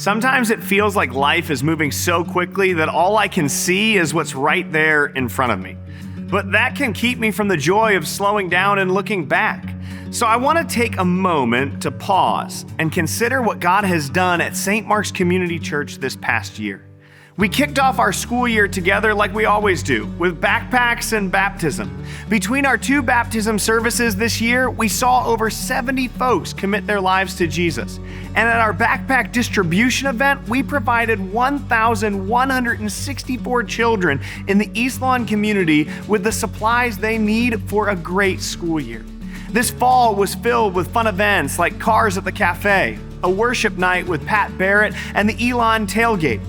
Sometimes it feels like life is moving so quickly that all I can see is what's right there in front of me. But that can keep me from the joy of slowing down and looking back. So I want to take a moment to pause and consider what God has done at St. Mark's Community Church this past year. We kicked off our school year together like we always do, with backpacks and baptism. Between our 2 baptism services this year, we saw over 70 folks commit their lives to Jesus. And at our backpack distribution event, we provided 1,164 children in the East Lawn community with the supplies they need for a great school year. This fall was filled with fun events like Cars at the Cafe, a worship night with Pat Barrett, and the Elon Tailgate.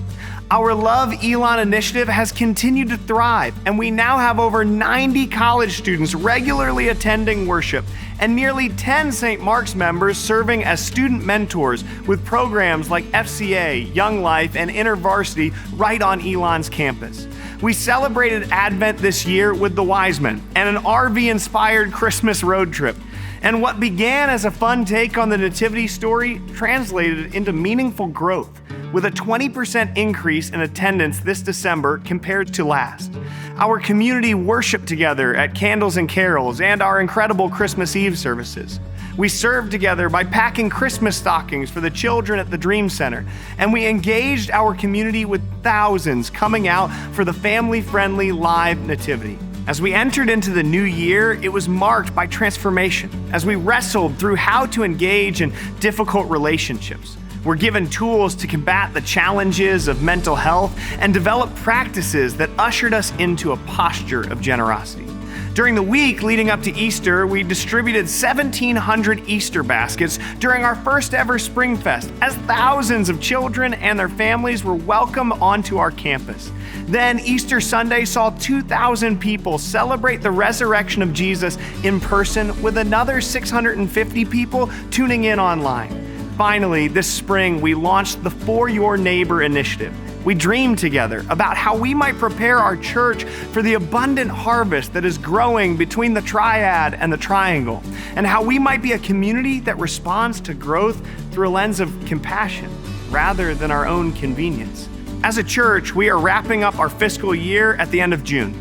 Our Love Elon initiative has continued to thrive, and we now have over 90 college students regularly attending worship and nearly 10 St. Mark's members serving as student mentors with programs like FCA, Young Life, and InterVarsity right on Elon's campus. We celebrated Advent this year with the Wisemen and an RV-inspired Christmas road trip. And what began as a fun take on the Nativity story translated into meaningful growth, with a 20% increase in attendance this December compared to last. Our community worshiped together at Candles and Carols and our incredible Christmas Eve services. We served together by packing Christmas stockings for the children at the Dream Center, and we engaged our community with thousands coming out for the family-friendly live nativity. As we entered into the new year, it was marked by transformation as we wrestled through how to engage in difficult relationships. We're given tools to combat the challenges of mental health and develop practices that ushered us into a posture of generosity. During the week leading up to Easter, we distributed 1,700 Easter baskets during our first ever Spring Fest, as thousands of children and their families were welcomed onto our campus. Then Easter Sunday saw 2,000 people celebrate the resurrection of Jesus in person, with another 650 people tuning in online. Finally, this spring, we launched the For Your Neighbor initiative. We dreamed together about how we might prepare our church for the abundant harvest that is growing between the triad and the triangle, and how we might be a community that responds to growth through a lens of compassion rather than our own convenience. As a church, we are wrapping up our fiscal year at the end of June.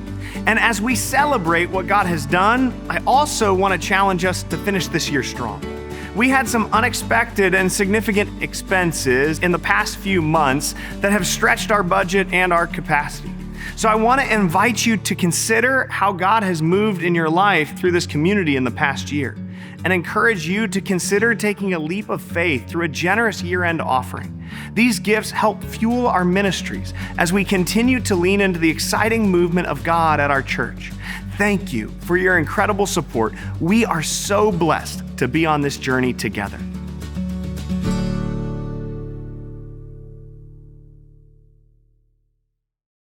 And as we celebrate what God has done, I also want to challenge us to finish this year strong. We had some unexpected and significant expenses in the past few months that have stretched our budget and our capacity. So I want to invite you to consider how God has moved in your life through this community in the past year, and encourage you to consider taking a leap of faith through a generous year-end offering. These gifts help fuel our ministries as we continue to lean into the exciting movement of God at our church. Thank you for your incredible support. We are so blessed to be on this journey together.